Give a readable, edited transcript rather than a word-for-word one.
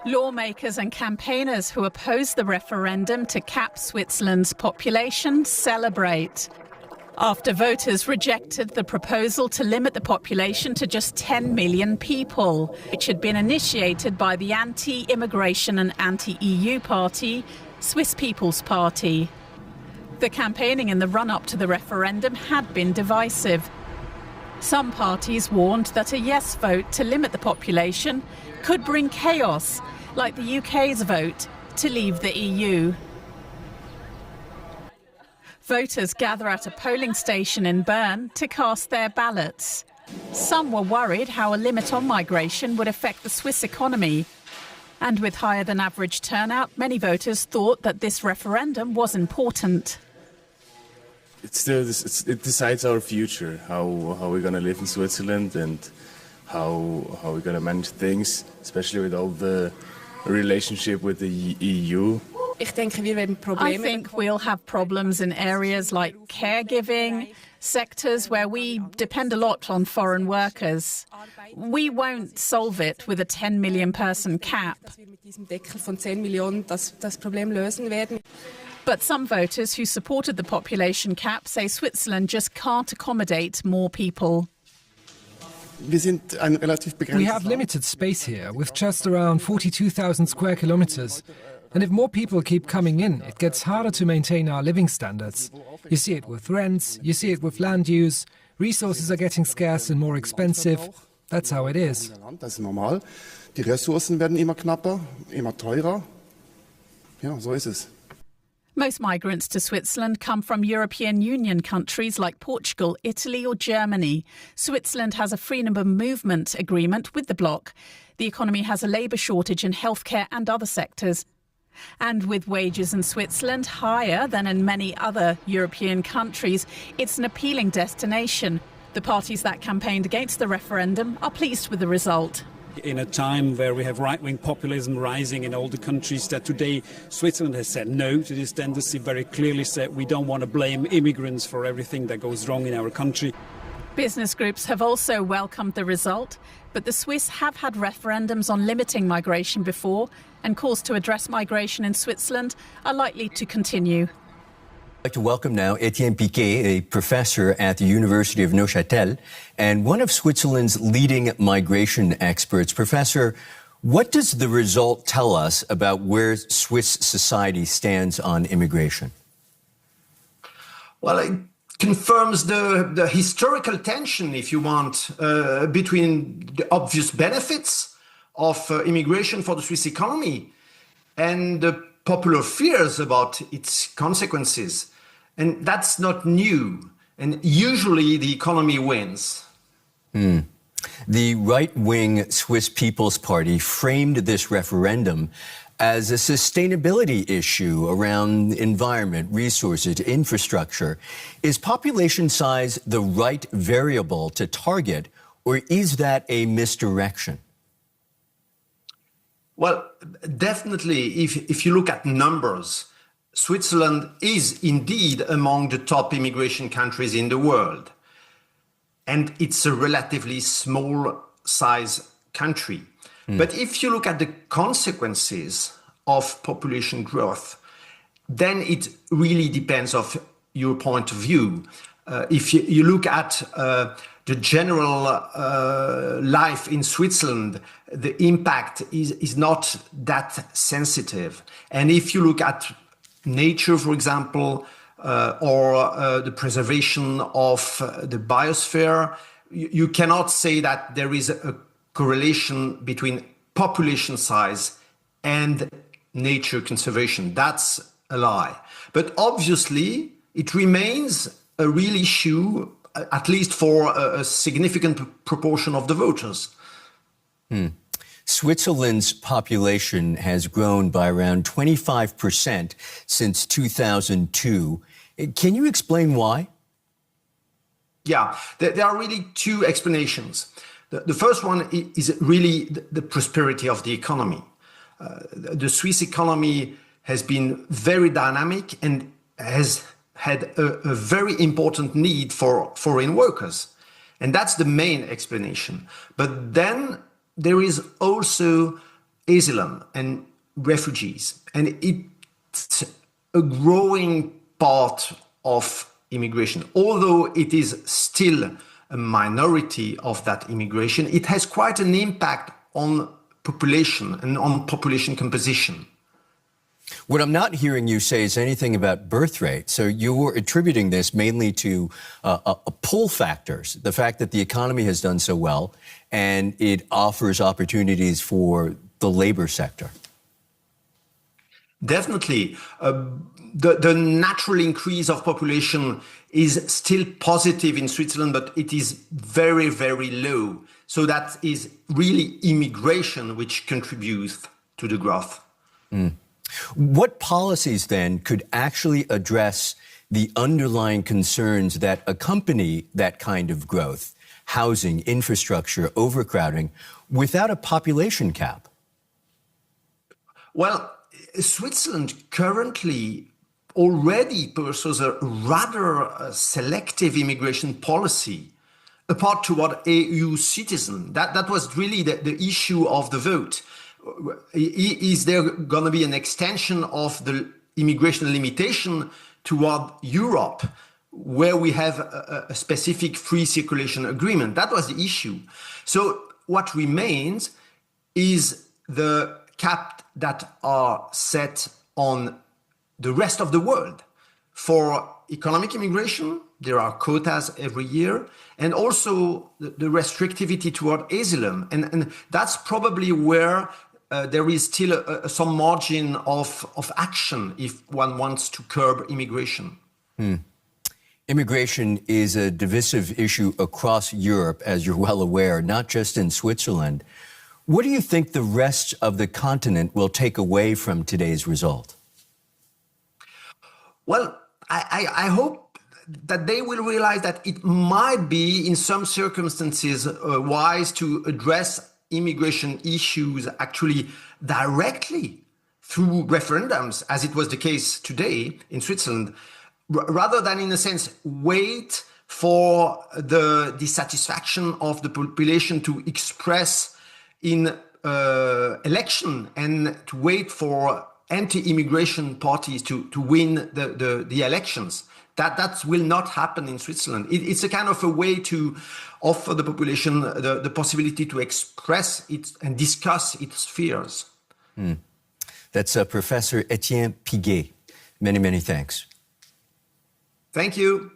Lawmakers and campaigners who oppose the referendum to cap Switzerland's population celebrate. After voters rejected the proposal to limit the population to just 10 million people, which had been initiated by the anti-immigration and anti-EU party, Swiss People's Party. The campaigning in the run-up to the referendum had been divisive. Some parties warned that a yes vote to limit the population could bring chaos, like the UK's vote to leave the EU. Voters gather at a polling station in Bern to cast their ballots. Some were worried how a limit on migration would affect the Swiss economy. And with higher than average turnout, many voters thought that this referendum was important. It decides our future, how we're going to live in Switzerland and how we're going to manage things, especially with all the relationship with the EU. I think we'll have problems in areas like caregiving, sectors where we depend a lot on foreign workers. We won't solve it with a 10 million person cap. But some voters who supported the population cap say Switzerland just can't accommodate more people. We have limited space here, with just around 42,000 square kilometers. And if more people keep coming in, it gets harder to maintain our living standards. You see it with rents, you see it with land use, resources are getting scarce and more expensive. That's how it is. Das ist normal. Die Ressourcen werden immer knapper, immer teurer. Ja, so ist es. Most migrants to Switzerland come from European Union countries like Portugal, Italy or Germany. Switzerland has a freedom of movement agreement with the bloc. The economy has a labour shortage in healthcare and other sectors. And with wages in Switzerland higher than in many other European countries, it's an appealing destination. The parties that campaigned against the referendum are pleased with the result. In a time where we have right-wing populism rising in all the countries, that today Switzerland has said no to this tendency, very clearly said we don't want to blame immigrants for everything that goes wrong in our country. Business groups have also welcomed the result, but the Swiss have had referendums on limiting migration before, and calls to address migration in Switzerland are likely to continue. I'd like to welcome now Etienne, a professor at the University of Neuchatel and one of Switzerland's leading migration experts. Professor, what does the result tell us about where Swiss society stands on immigration? Well, it confirms the historical tension, if you want, between the obvious benefits of immigration for the Swiss economy and the popular fears about its consequences. And that's not new. And usually the economy wins. The right-wing Swiss People's Party framed this referendum as a sustainability issue around environment, resources, infrastructure. Is population size the right variable to target, or is that a misdirection? Well, definitely, if you look at numbers, Switzerland is indeed among the top immigration countries in the world. And it's a relatively small size country. But if you look at the consequences of population growth, then it really depends on your point of view. If you look at the general life in Switzerland, the impact is not that sensitive. And if you look at nature, for example, or the preservation of the biosphere, you cannot say that there is a correlation between population size and nature conservation. That's a lie. But obviously, it remains a real issue, at least for a significant proportion of the voters. Switzerland's population has grown by around 25% since 2002. Can you explain why? Yeah, there are really two explanations. The first one is really the prosperity of the economy. The Swiss economy has been very dynamic and has had a very important need for foreign workers. And that's the main explanation. But then there is also asylum and refugees. And it's a growing part of immigration. Although it is still a minority of that immigration, it has quite an impact on population and on population composition. What I'm not hearing you say is anything about birth rate. So you're attributing this mainly to pull factors, the fact that the economy has done so well and it offers opportunities for the labor sector. Definitely. The natural increase of population is still positive in Switzerland, but it is very, very low. So that is really immigration which contributes to the growth. Mm. What policies then could actually address the underlying concerns that accompany that kind of growth, housing, infrastructure, overcrowding, without a population cap? Well, Switzerland currently already pursues a rather selective immigration policy apart toward EU citizens. That was really the issue of the vote. Is there going to be an extension of the immigration limitation toward Europe, where we have a specific free circulation agreement? That was the issue. So what remains is the cap that are set on the rest of the world. For economic immigration, there are quotas every year, and also the restrictivity toward asylum. And that's probably where there is still some margin of action if one wants to curb immigration. Immigration is a divisive issue across Europe, as you're well aware, not just in Switzerland. What do you think the rest of the continent will take away from today's result? Well, I hope that they will realize that it might be, in some circumstances, wise to address immigration issues actually directly through referendums, as it was the case today in Switzerland, rather than, in a sense, wait for the dissatisfaction of the population to express in election and to wait for anti-immigration parties to win the elections. That will not happen in Switzerland. It's a kind of a way to offer the population the possibility to express it and discuss its fears. That's Professor Etienne Piguet. Many, many thanks. Thank you.